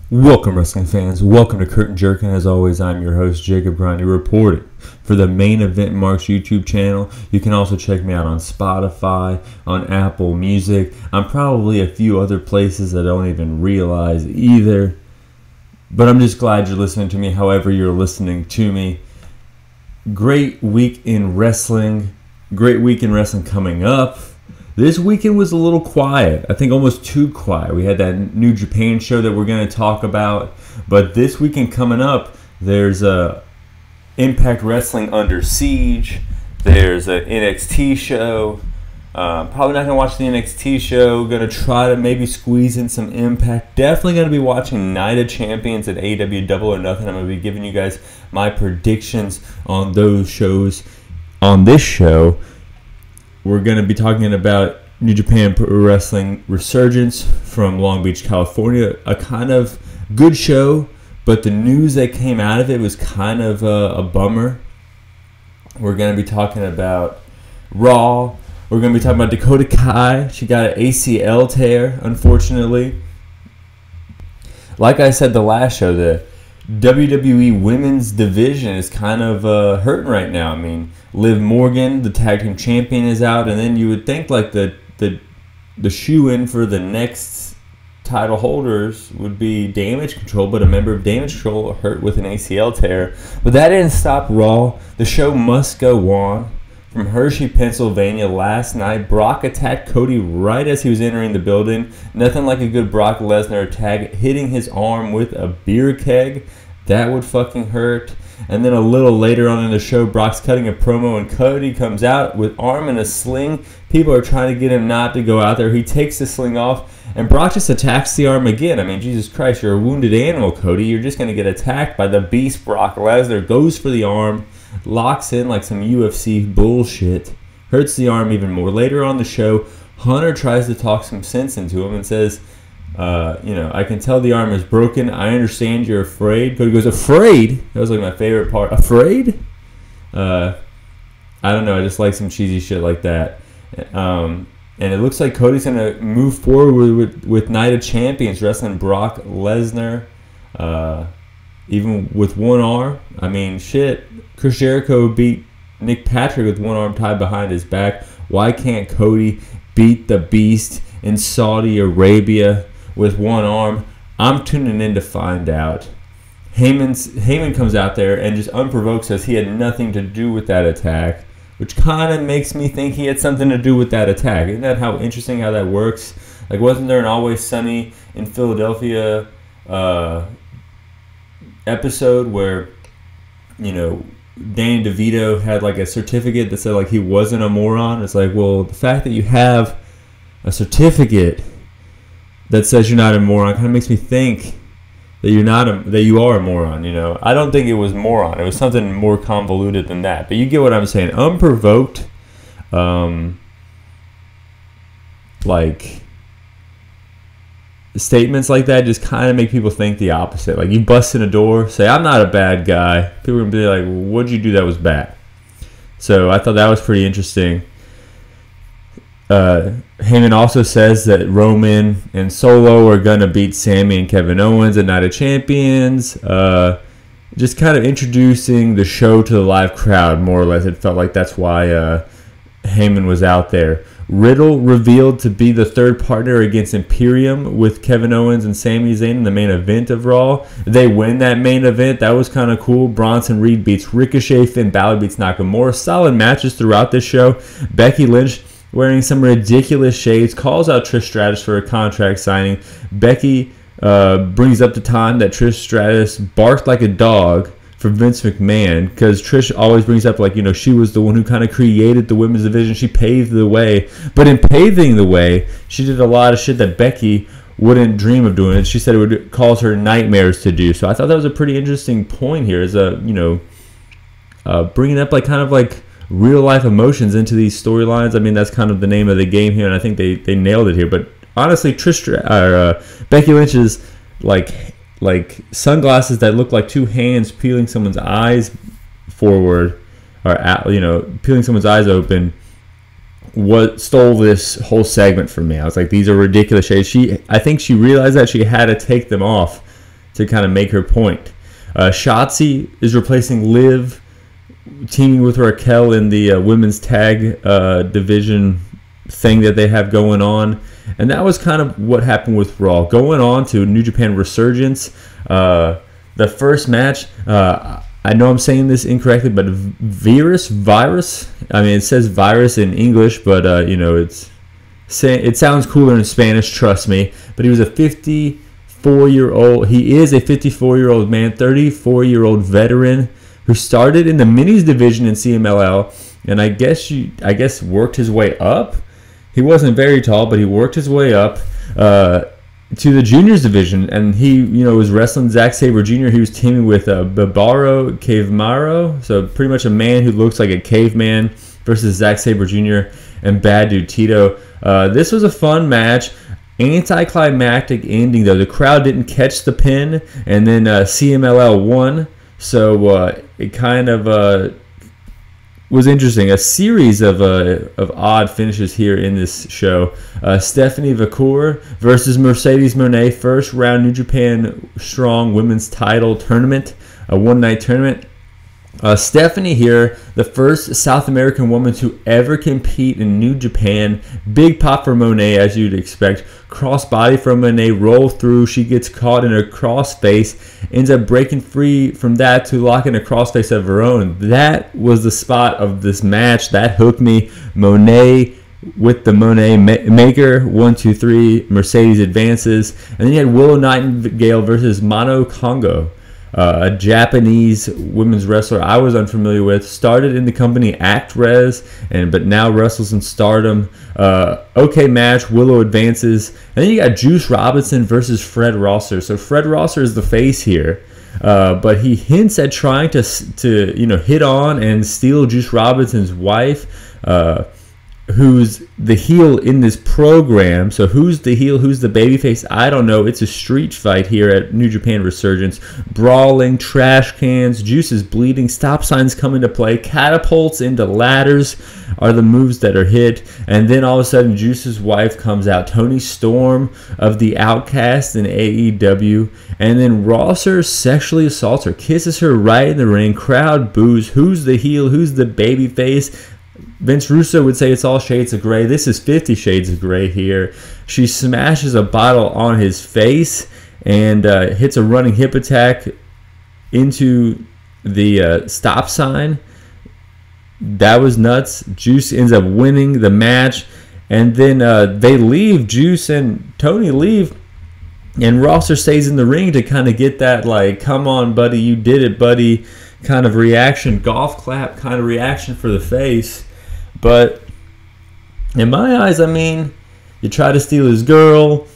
Welcome, wrestling fans. Welcome to Curtain Jerkin. As always, I'm your host, Jacob Grondy, reporting for the Main Event Marks YouTube channel. You can also check me out on Spotify, on Apple Music. I'm probably a few other places that I don't even realize either. But I'm just glad you're listening to me, however you're listening to me. Great week in wrestling. Great week in wrestling coming up. This weekend was a little quiet. I think almost too quiet. We had that New Japan show that we're going to talk about. But this weekend coming up, there's Impact Wrestling Under Siege. There's an NXT show. Probably not going to watch the NXT show. Going to try to maybe squeeze in some Impact. Definitely going to be watching Night of Champions at AEW Double or Nothing. I'm going to be giving you guys my predictions on those shows on this show. We're going to be talking about New Japan Pro Wrestling Resurgence from Long Beach, California. A kind of good show, but the news that came out of it was kind of a bummer. We're going to be talking about Raw. We're going to be talking about Dakota Kai. She got an ACL tear, unfortunately. Like I said the last show, the WWE Women's Division is kind of hurting right now. I mean, Liv Morgan, the tag team champion, is out, and then you would think like the shoe-in for the next title holders would be Damage Control, but a member of Damage Control hurt with an ACL tear. But that didn't stop Raw. The show must go on. From Hershey, Pennsylvania, last night, Brock attacked Cody right as he was entering the building. Nothing like a good Brock Lesnar attack, hitting his arm with a beer keg. That would fucking hurt. And then a little later on in the show, Brock's cutting a promo and Cody comes out with arm in a sling. People are trying to get him not to go out there. He takes the sling off, and Brock just attacks the arm again. I mean, Jesus Christ, you're a wounded animal, Cody. You're just going to get attacked by the beast Brock Lesnar. Goes for the arm, locks in like some UFC bullshit, hurts the arm even more. Later on the show, Hunter tries to talk some sense into him and says, I can tell the arm is broken. I understand you're afraid. Cody goes, afraid? That was like my favorite part. Afraid? I don't know. I just like some cheesy shit like that. And it looks like Cody's going to move forward with Night of Champions, wrestling Brock Lesnar. Even with one arm. I mean, shit. Chris Jericho beat Nick Patrick with one arm tied behind his back. Why can't Cody beat the Beast in Saudi Arabia with one arm? I'm tuning in to find out. Heyman comes out there and just unprovoked says he had nothing to do with that attack, which kind of makes me think he had something to do with that attack. Isn't that how interesting how that works? Like, wasn't there an Always Sunny in Philadelphia episode where, Danny DeVito had like a certificate that said like he wasn't a moron? It's like, well, the fact that you have a certificate that says you're not a moron kind of makes me think that you are a moron. I don't think it was moron. It was something more convoluted than that. But you get what I'm saying. Unprovoked, like statements like that just kind of make people think the opposite. Like, you bust in a door, say I'm not a bad guy. People are gonna be like, what'd you do that was bad? So I thought that was pretty interesting. Heyman also says that Roman and Solo are going to beat Sami and Kevin Owens at Night of Champions. Just kind of introducing the show to the live crowd, more or less. It felt like that's why Heyman was out there. Riddle revealed to be the third partner against Imperium with Kevin Owens and Sami Zayn in the main event of Raw. They win that main event. That was kind of cool. Bronson Reed beats Ricochet. Finn Balor beats Nakamura. Solid matches throughout this show. Becky Lynch, wearing some ridiculous shades, calls out Trish Stratus for a contract signing. Becky brings up the time that Trish Stratus barked like a dog for Vince McMahon, because Trish always brings up, like, she was the one who kind of created the women's division. She paved the way. But in paving the way, she did a lot of shit that Becky wouldn't dream of doing. She said it would cause her nightmares to do. So I thought that was a pretty interesting point here, is bringing up kind of real life emotions into these storylines. I mean, that's kind of the name of the game here, and I think they nailed it here. But honestly, Becky Lynch's like sunglasses that look like two hands peeling someone's eyes forward, or peeling someone's eyes open, what stole this whole segment from me. I was like, these are ridiculous shades. I think she realized that she had to take them off to kind of make her point. Shotzi is replacing Liv, teaming with Raquel in the women's tag division thing that they have going on. And that was kind of what happened with Raw. Going on to New Japan Resurgence, the first match, I know I'm saying this incorrectly, but virus, I mean, it says virus in English, but, it sounds cooler in Spanish, trust me. But he was a 54-year-old, he is a 54-year-old man, 34-year-old veteran who started in the minis division in CMLL, and I guess worked his way up. He wasn't very tall, but he worked his way up to the juniors division, and he, was wrestling Zack Sabre Jr. He was teaming with Barbaro Cavemaro, so pretty much a man who looks like a caveman versus Zack Sabre Jr. and Bad Dude Tito. This was a fun match. Anticlimactic ending, though. The crowd didn't catch the pin, and then CMLL won, so it kind of was interesting. A series of odd finishes here in this show. Stephanie Vacour versus Mercedes Moné, first round New Japan Strong Women's Title Tournament, a one-night tournament. Stephanie here, the first South American woman to ever compete in New Japan. Big pop for Moné, as you'd expect. Crossbody from Moné, roll through. She gets caught in a crossface, ends up breaking free from that to lock in a crossface of her own. That was the spot of this match. That hooked me. Moné with the Moné Maker, 1, 2, 3. Mercedes advances. And then you had Willow Nightingale versus Mano Congo. A Japanese women's wrestler I was unfamiliar with. Started in the company Act Res, but now wrestles in Stardom. Okay match. Willow advances. And then you got Juice Robinson versus Fred Rosser. So Fred Rosser is the face here. But he hints at trying to hit on and steal Juice Robinson's wife, who's the heel in this program. So who's the heel, who's the babyface? I don't know. It's a street fight here at New Japan Resurgence. Brawling, trash cans, Juice is bleeding, stop signs come into play, catapults into ladders are the moves that are hit, and then all of a sudden Juice's wife comes out, Toni Storm of the Outcast in AEW, and then Rosser sexually assaults her, kisses her right in the ring, crowd boos. Who's the heel, who's the babyface? Vince Russo would say it's all shades of gray. This is 50 shades of gray here. She smashes a bottle on his face and hits a running hip attack into the stop sign. That was nuts. Juice ends up winning the match. And then they leave. Juice and Tony leave. And Rosser stays in the ring to kind of get that, like, come on, buddy, you did it, buddy, kind of reaction, golf clap kind of reaction for the face. But in my eyes, I mean, you try to steal his girl.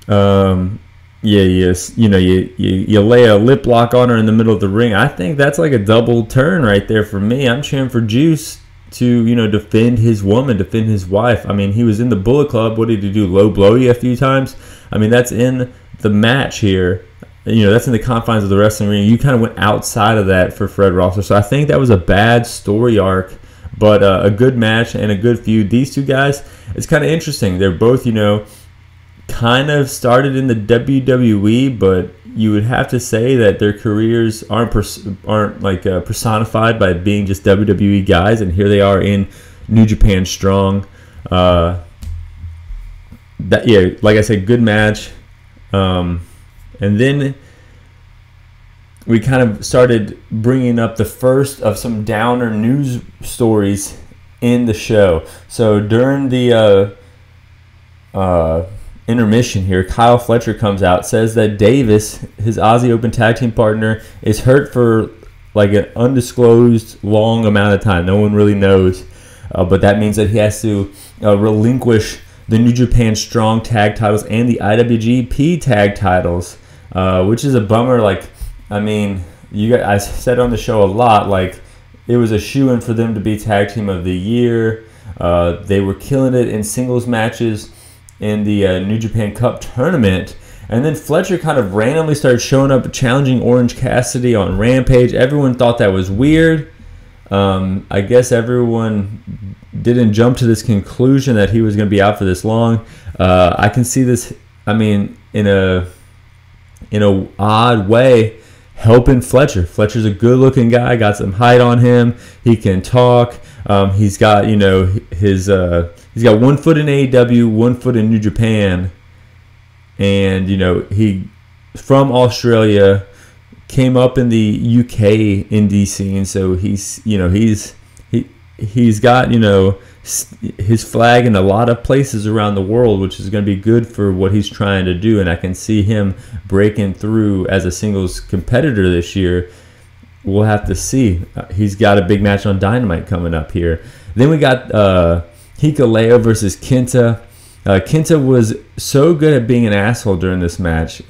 You lay a lip lock on her in the middle of the ring. I think that's like a double turn right there for me. I'm cheering for Juice to, defend his woman, defend his wife. I mean, he was in the Bullet Club. What did he do? Low blow you a few times? I mean, that's in the match here. That's in the confines of the wrestling ring. You kind of went outside of that for Fred Rosser. So I think that was a bad story arc. But a good match and a good feud. These two guys, it's kind of interesting. They're both, kind of started in the WWE, but you would have to say that their careers aren't personified by being just WWE guys. And here they are in New Japan Strong. Like I said, good match. And then we kind of started bringing up the first of some downer news stories in the show. So during the intermission here, Kyle Fletcher comes out, says that Davis, his Aussie Open Tag Team partner, is hurt for like an undisclosed long amount of time. No one really knows. But that means that he has to relinquish the New Japan Strong Tag titles and the IWGP Tag titles, which is a bummer. I said on the show a lot, it was a shoo-in for them to be Tag Team of the Year. They were killing it in singles matches in the New Japan Cup tournament. And then Fletcher kind of randomly started showing up challenging Orange Cassidy on Rampage. Everyone thought that was weird. I guess everyone didn't jump to this conclusion that he was going to be out for this long. I can see this, in a in a odd way, helping Fletcher. Fletcher's a good-looking guy, got some height on him. He can talk. He's got, you know, he's got 1 foot in AEW, 1 foot in New Japan, and, you know, he from Australia, came up in the UK indie scene, so he's, you know, he's got, you know, his flag in a lot of places around the world, which is going to be good for what he's trying to do. And I can see him breaking through as a singles competitor this year. We'll have to see. He's got a big match on Dynamite coming up here. Then we got Hikuleo versus Kenta. Kenta was so good at being an asshole during this match.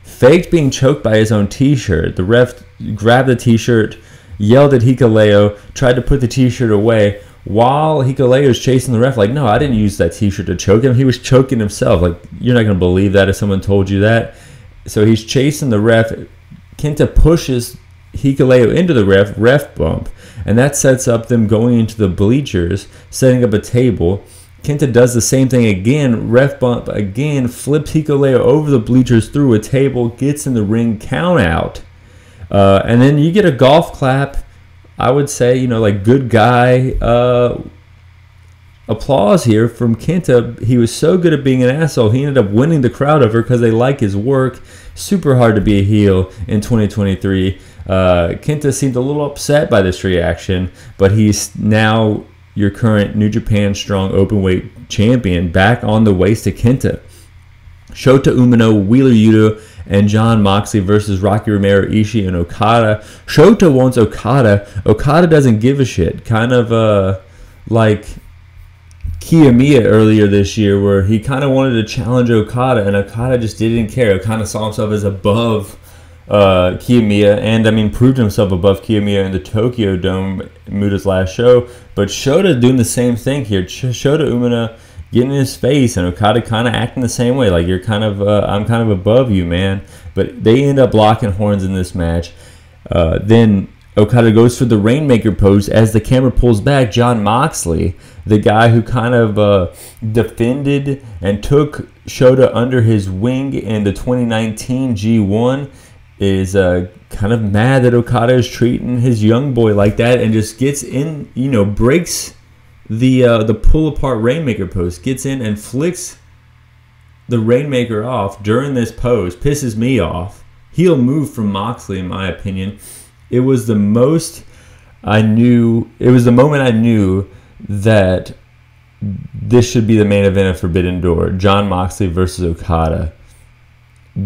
Faked being choked by his own t-shirt. The ref grabbed the t-shirt, yelled at Hikuleo, tried to put the t-shirt away, while Hikuleo is chasing the ref like, no, I didn't use that t-shirt to choke him. He was choking himself. Like, you're not going to believe that if someone told you that. So he's chasing the ref. Kenta pushes Hikuleo into the ref bump, and that sets up them going into the bleachers, setting up a table. Kenta does the same thing again, ref bump again, flips Hikuleo over the bleachers through a table, gets in the ring, count out. And then you get a golf clap. I would say, you know, like, good guy applause here from Kenta. He was so good at being an asshole, he ended up winning the crowd over because they like his work. Super hard to be a heel in 2023. Kenta seemed a little upset by this reaction, but he's now your current New Japan Strong Openweight champion, back on the waist to Kenta. Shota Umino, Wheeler Yuta, and Jon Moxley versus Rocky Romero, Ishii, and Okada. Shota wants Okada. Okada doesn't give a shit. Kind of like Kiyomiya earlier this year, where he kind of wanted to challenge Okada, and Okada just didn't care. Okada saw himself as above Kiyomiya, and I mean, proved himself above Kiyomiya in the Tokyo Dome, Muta's last show. But Shota doing the same thing here. Shota Umino getting in his face, and Okada kind of acting the same way, like, you're kind of I'm kind of above you, man. But they end up locking horns in this match. Then Okada goes for the Rainmaker pose. As the camera pulls back, Jon Moxley, the guy who kind of defended and took Shota under his wing in the 2019 G1, is kind of mad that Okada is treating his young boy like that, and just gets in, you know, breaks the pull apart Rainmaker pose, gets in and flicks the Rainmaker off during this pose. Pisses me off. Heel move from Moxley, in my opinion. It was the most I knew. It was the moment I knew that this should be the main event of Forbidden Door. Jon Moxley versus Okada.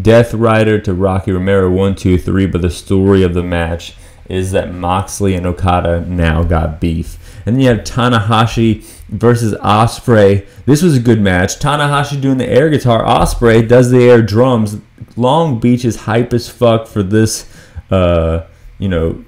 Death Rider to Rocky Romero, 1, 2, 3. But the story of the match is that Moxley and Okada now got beef. And then you have Tanahashi versus Ospreay. This was a good match. Tanahashi doing the air guitar. Ospreay does the air drums. Long Beach is hype as fuck for this, you know,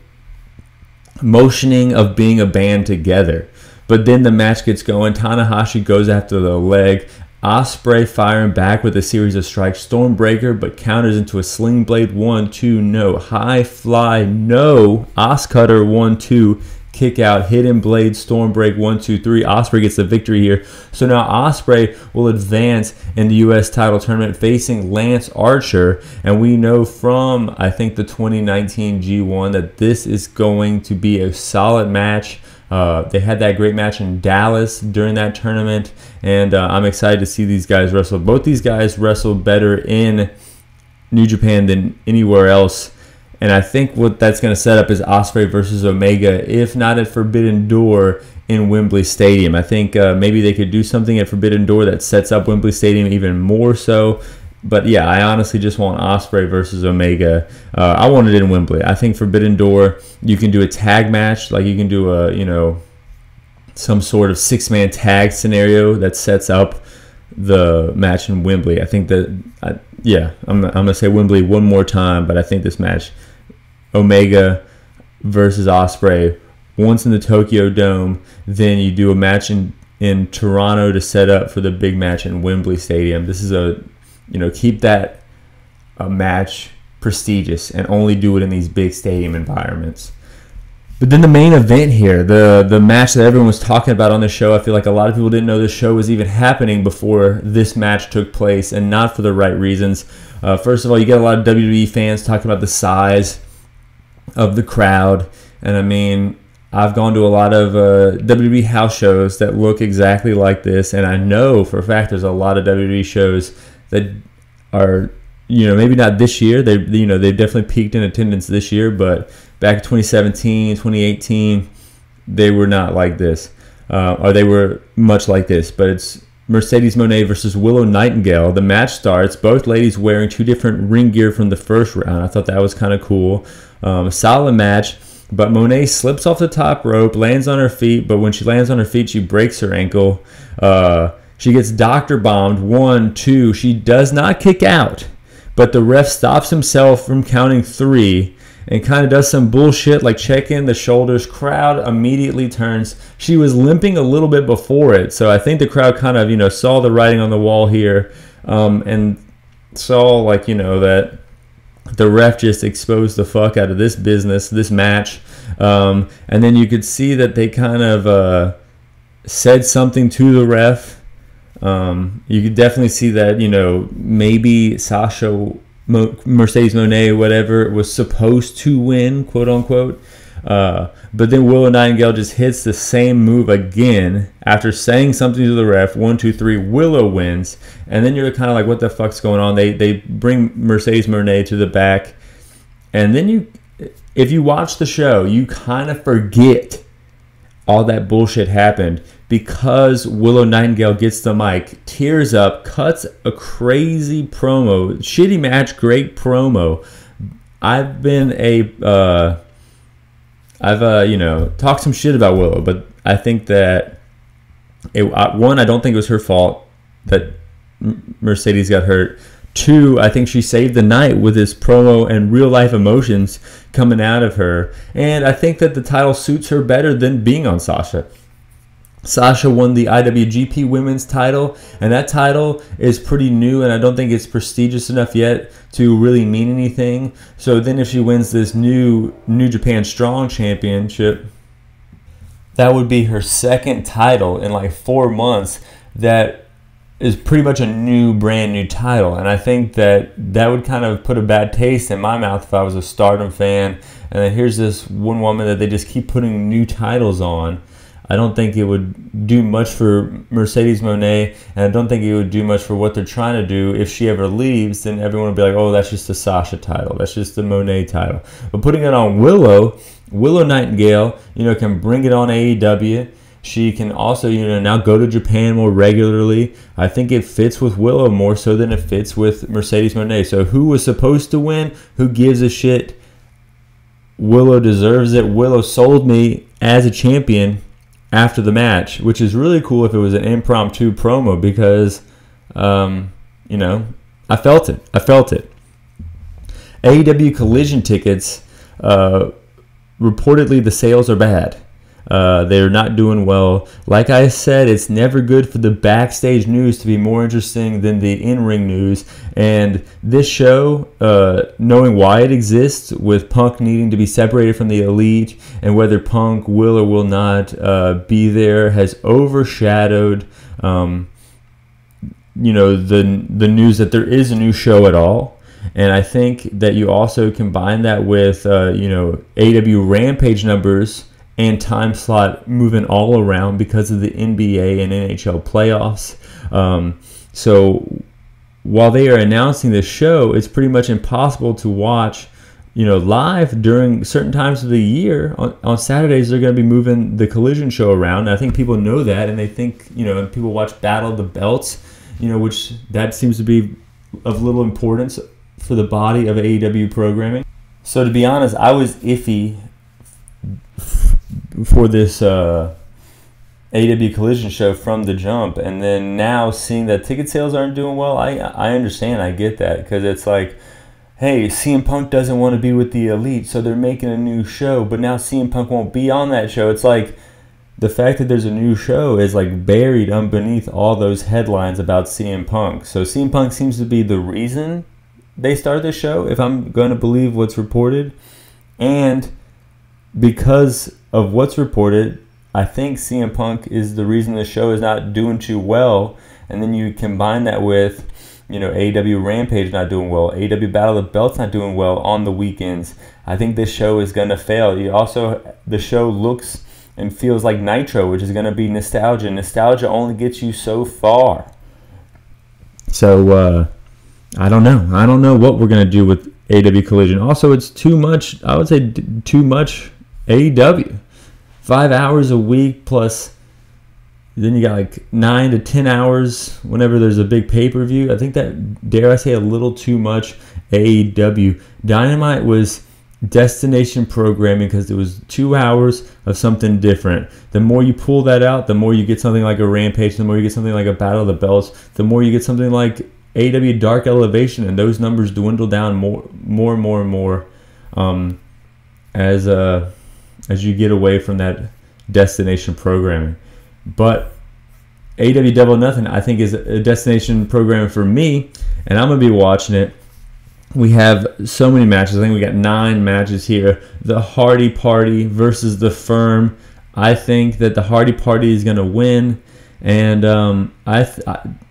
motioning of being a band together. But then the match gets going. Tanahashi goes after the leg. Ospreay firing back with a series of strikes. Stormbreaker, but counters into a sling blade. 1, 2, no. High fly, no. Oscutter, 1, 2. Kick out, hidden blade, Stormbreak, 1, 2, 3. Ospreay gets the victory here. So now Ospreay will advance in the U.S. title tournament facing Lance Archer. And we know from, I think, the 2019 G1 that this is going to be a solid match. They had that great match in Dallas during that tournament, and I'm excited to see these guys wrestle. Both these guys wrestle better in New Japan than anywhere else, and I think what that's going to set up is Ospreay versus Omega, if not at Forbidden Door in Wembley Stadium. I think maybe they could do something at Forbidden Door that sets up Wembley Stadium even more so. But yeah, I honestly just want Ospreay versus Omega. I want it in Wembley. I think Forbidden Door, you can do a tag match, like you can do a, you know, some sort of 6-man tag scenario that sets up the match in Wembley. I think that, yeah, I'm gonna say Wembley one more time, but I think this match, Omega versus Ospreay, once in the Tokyo Dome, then you do a match in Toronto to set up for the big match in Wembley Stadium. This is a, you know, keep that match prestigious and only do it in these big stadium environments. But then the main event here, the match that everyone was talking about on the show, I feel like a lot of people didn't know this show was even happening before this match took place, and not for the right reasons. First of all, you get a lot of WWE fans talking about the size of the crowd, and I mean, I've gone to a lot of WWE house shows that look exactly like this, and I know for a fact there's a lot of WWE shows that are, maybe not this year. They've definitely peaked in attendance this year, but back in 2017, 2018, they were not like this, or they were much like this. But it's Mercedes Moné versus Willow Nightingale. The match starts, both ladies wearing two different ring gear from the first round. I thought that was kind of cool. A solid match, but Moné slips off the top rope, lands on her feet, but when she lands on her feet, she breaks her ankle. She gets doctor bombed. 1, 2. She does not kick out, but the ref stops himself from counting 3 and kind of does some bullshit like check in the shoulders. Crowd immediately turns. She was limping a little bit before it, so I think the crowd kind of, saw the writing on the wall here, and saw that the ref just exposed the fuck out of this business, this match. And then you could see that they kind of said something to the ref. You could definitely see that, maybe Mercedes Moné, whatever, was supposed to win, quote unquote. But then Willow Nightingale just hits the same move again after saying something to the ref. 1, 2, 3. Willow wins, and then you're kind of like, what the fuck's going on? They bring Mercedes Moné to the back, and then if you watch the show, you kind of forget all that bullshit happened, because Willow Nightingale gets the mic, tears up, cuts a crazy promo. Shitty match, great promo. I've talked some shit about Willow, but I think that one, I don't think it was her fault that Mercedes got hurt. 2, I think she saved the night with this promo and real life emotions coming out of her. And I think that the title suits her better than being on Sasha. Sasha won the IWGP Women's title, and that title is pretty new, and I don't think it's prestigious enough yet to really mean anything. So then if she wins this new New Japan Strong Championship, that would be her second title in like 4 months. That is pretty much a brand new title, and I think that would kind of put a bad taste in my mouth if I was a Stardom fan, and then here's this one woman that they just keep putting new titles on. I don't think it would do much for Mercedes Moné, and I don't think it would do much for what they're trying to do. If she ever leaves, then everyone will be like, oh, that's just the Sasha title. That's just the Moné title. But putting it on Willow Nightingale, can bring it on AEW. She can also, now go to Japan more regularly. I think it fits with Willow more so than it fits with Mercedes Moné. So who was supposed to win? Who gives a shit? Willow deserves it. Willow sold me as a champion after the match, which is really cool if it was an impromptu promo, because, I felt it. AEW Collision tickets, reportedly the sales are bad. They're not doing well. Like I said, it's never good for the backstage news to be more interesting than the in-ring news. And this show, knowing why it exists, with Punk needing to be separated from the Elite, and whether Punk will or will not be there, has overshadowed, the news that there is a new show at all. And I think that you also combine that with, AEW Rampage numbers and time slot moving all around because of the NBA and NHL playoffs. So while they are announcing this show, it's pretty much impossible to watch, live during certain times of the year. On Saturdays, they're going to be moving the Collision show around. And I think people know that, and they think, and people watch Battle of the Belts, which that seems to be of little importance for the body of AEW programming. So to be honest, I was iffy for this AEW Collision show from the jump, and then now seeing that ticket sales aren't doing well, I understand. I get that, because it's like, hey, CM Punk doesn't want to be with the Elite, so they're making a new show, but now CM Punk won't be on that show. It's like the fact that there's a new show is like buried underneath all those headlines about CM Punk. So CM Punk seems to be the reason they started the show, if I'm going to believe what's reported. And because of what's reported, I think CM Punk is the reason the show is not doing too well. And then you combine that with, AEW Rampage not doing well, AEW Battle of the Belts not doing well on the weekends. I think this show is going to fail. The show looks and feels like Nitro, which is going to be nostalgia. Nostalgia only gets you so far. So, I don't know. I don't know what we're going to do with AEW Collision. Also, it's too much, I would say too much AEW. 5 hours a week plus, then you got like 9 to 10 hours whenever there's a big pay-per-view. I think that, dare I say, a little too much AEW. Dynamite was destination programming because it was 2 hours of something different. The more you pull that out, the more you get something like a Rampage, the more you get something like a Battle of the Belts, the more you get something like AEW Dark Elevation, and those numbers dwindle down more as you get away from that destination programming. But AEW Double or Nothing, I think, is a destination program for me, and I'm going to be watching it. We have so many matches. I think we got 9 matches here. The Hardy Party versus the Firm. I think that the Hardy Party is going to win, and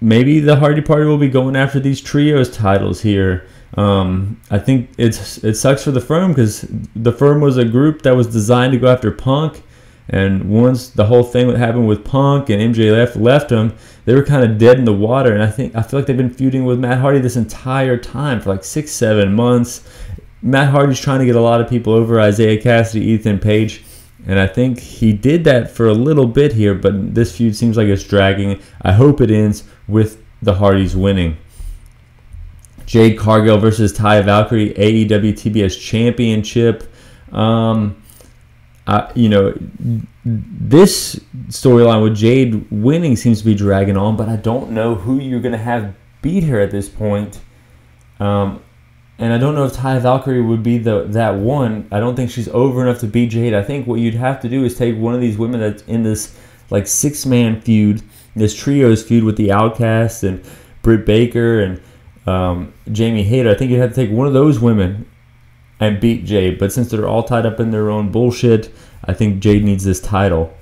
maybe the Hardy Party will be going after these trios titles here. I think it sucks for the Firm because the Firm was a group that was designed to go after Punk, and once the whole thing that happened with Punk and MJF left them, they were kind of dead in the water. And I feel like they've been feuding with Matt Hardy this entire time for like 6-7 months. Matt Hardy's trying to get a lot of people over, Isaiah Cassidy, Ethan Page, and I think he did that for a little bit here, but this feud seems like it's dragging. I hope it ends with the Hardys winning. Jade Cargill versus Ty Valkyrie, AEW TBS Championship. This storyline with Jade winning seems to be dragging on, but I don't know who you're going to have beat her at this point. And I don't know if Ty Valkyrie would be that one. I don't think she's over enough to beat Jade. I think what you'd have to do is take one of these women that's in this like 6-man feud, this trios feud with the Outcasts and Britt Baker and Jamie Hayter. I think you'd have to take one of those women and beat Jade. But since they're all tied up in their own bullshit, I think Jade needs this title.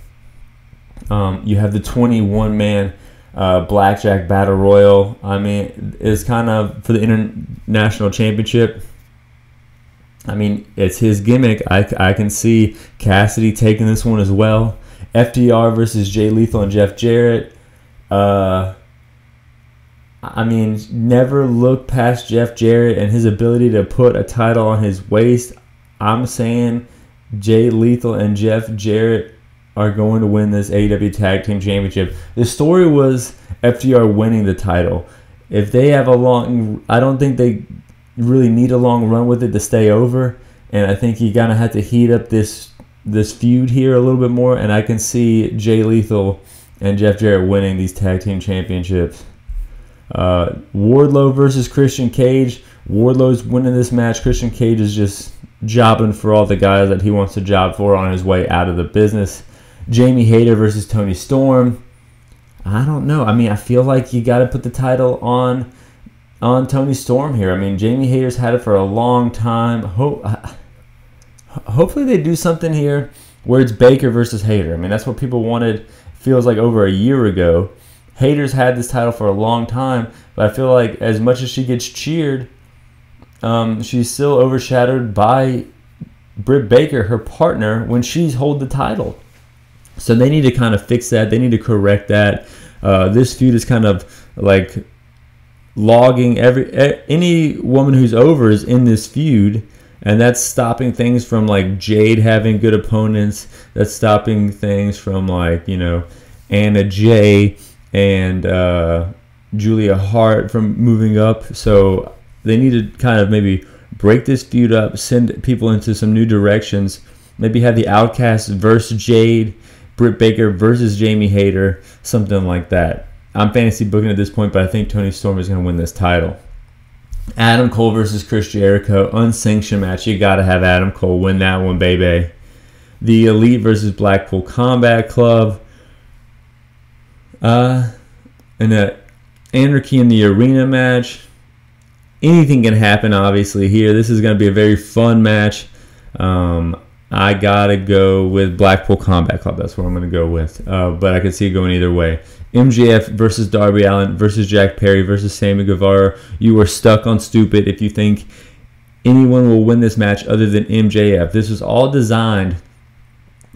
You have the 21-man Blackjack Battle Royal. I mean, it's kind of for the International Championship. I mean, it's his gimmick. I can see Cassidy taking this one as well. FTR versus Jay Lethal and Jeff Jarrett. I mean, never look past Jeff Jarrett and his ability to put a title on his waist. I'm saying Jay Lethal and Jeff Jarrett are going to win this AEW Tag Team Championship. The story was FTR winning the title. If they have I don't think they really need a long run with it to stay over. And I think you gotta have to heat up this feud here a little bit more. And I can see Jay Lethal and Jeff Jarrett winning these Tag Team Championships. Wardlow versus Christian Cage. Wardlow's winning this match. Christian Cage is just jobbing for all the guys that he wants to job for on his way out of the business. Jamie Hayter versus Tony Storm. I don't know. I mean, I feel like you got to put the title on Tony Storm here. I mean, Jamie Hayter's had it for a long time. Hopefully they do something here where it's Baker versus Hayter. I mean, that's what people wanted, feels like, over a year ago. Hayter's had this title for a long time, but I feel like as much as she gets cheered, she's still overshadowed by Britt Baker, her partner, when she's hold the title. So they need to kind of fix that. They need to correct that. This feud is kind of like logging any woman who's over is in this feud, and that's stopping things from like Jade having good opponents. That's stopping things from like, Anna Jay and Julia Hart from moving up. So they need to kind of maybe break this feud up, send people into some new directions, maybe have the Outcasts versus Jade, Britt Baker versus Jamie Hayter, something like that. I'm fantasy booking at this point, but I think Tony Storm is going to win this title. Adam Cole versus Chris Jericho, unsanctioned match. You got to have Adam Cole win that one, baby. The Elite versus Blackpool Combat Club. And the Anarchy in the Arena match. Anything can happen, obviously, here. This is going to be a very fun match. I gotta go with Blackpool Combat Club. That's what I'm gonna go with. But I can see it going either way. MJF versus Darby Allin versus Jack Perry versus Sammy Guevara. You are stuck on stupid if you think anyone will win this match other than MJF. This was all designed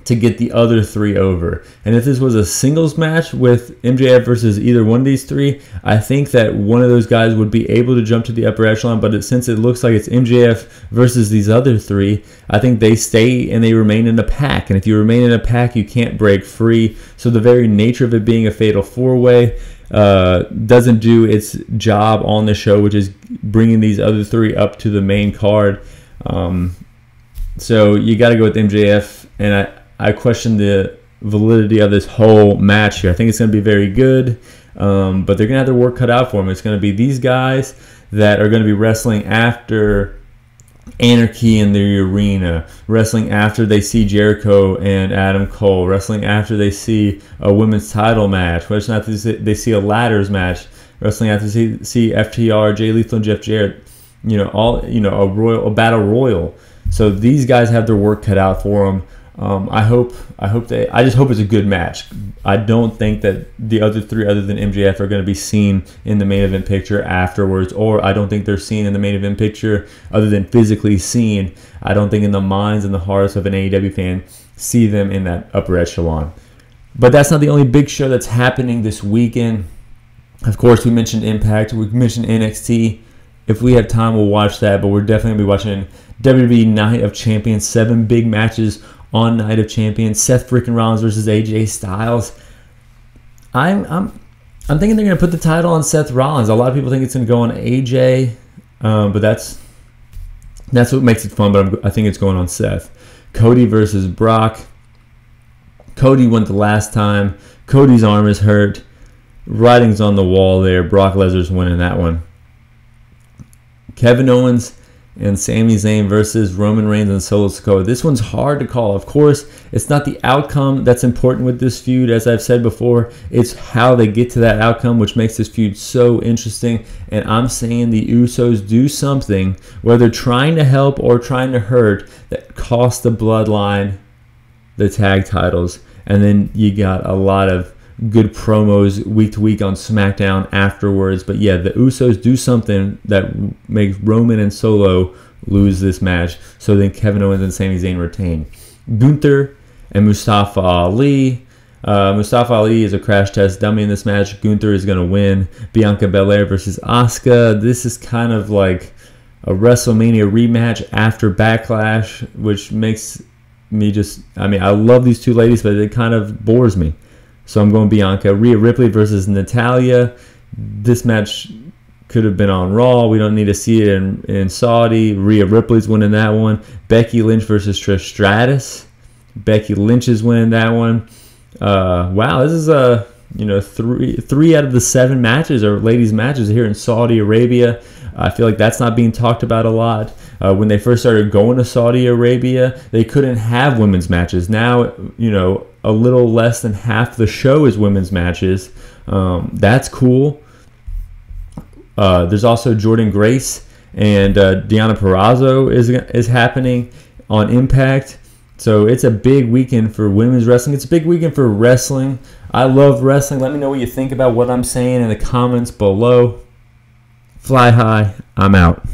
to get the other three over. And if this was a singles match with MJF versus either one of these three, I think that one of those guys would be able to jump to the upper echelon. But since it looks like it's MJF versus these other three, I think they stay and they remain in a pack. And if you remain in a pack, you can't break free. So the very nature of it being a fatal four-way doesn't do its job on the show, which is bringing these other three up to the main card. So you got to go with MJF, and I question the validity of this whole match here. I think it's going to be very good, but they're going to have their work cut out for them. It's going to be these guys that are going to be wrestling after Anarchy in the arena, wrestling after they see Jericho and Adam Cole, wrestling after they see a women's title match, wrestling after they see a ladders match, wrestling after they see FTR, Jay Lethal, and Jeff Jarrett. A battle royal. So these guys have their work cut out for them. I just hope it's a good match. I don't think that the other three, other than MJF, are going to be seen in the main event picture afterwards, or I don't think they're seen in the main event picture other than physically seen. I don't think in the minds and the hearts of an AEW fan see them in that upper echelon. But that's not the only big show that's happening this weekend. Of course, we mentioned Impact. We mentioned NXT. If we have time, we'll watch that, but we're definitely going to be watching WWE Night of Champions, 7 big matches on Night of Champions. Seth freaking Rollins versus AJ Styles. I'm thinking they're going to put the title on Seth Rollins. A lot of people think it's going to go on AJ, but that's what makes it fun. But I think it's going on Seth. Cody versus Brock. Cody went the last time. Cody's arm is hurt. Writing's on the wall there. Brock Lesnar's winning that one. Kevin Owens and Sami Zayn versus Roman Reigns and Solo Sikoa. This one's hard to call. Of course, it's not the outcome that's important with this feud, as I've said before. It's how they get to that outcome, which makes this feud so interesting. And I'm saying the Usos do something, whether trying to help or trying to hurt, that costs the Bloodline the tag titles. And then you got a lot of good promos week to week on SmackDown afterwards. But yeah, the Usos do something that makes Roman and Solo lose this match. So then Kevin Owens and Sami Zayn retain. Gunther and Mustafa Ali. Mustafa Ali is a crash test dummy in this match. Gunther is going to win. Bianca Belair versus Asuka. This is kind of like a WrestleMania rematch after Backlash, which makes me I love these two ladies, but it kind of bores me. So I'm going Bianca. Rhea Ripley versus Natalya. This match could have been on Raw. We don't need to see it in Saudi. Rhea Ripley's winning that one. Becky Lynch versus Trish Stratus. Becky Lynch is winning that one. Wow, this is three out of the 7 matches are ladies' matches here in Saudi Arabia. I feel like that's not being talked about a lot. When they first started going to Saudi Arabia, they couldn't have women's matches. Now, a little less than half the show is women's matches. That's cool. There's also Jordynne Grace and Deonna Purrazzo is happening on Impact. So it's a big weekend for women's wrestling. It's a big weekend for wrestling. I love wrestling. Let me know what you think about what I'm saying in the comments below. Fly high. I'm out.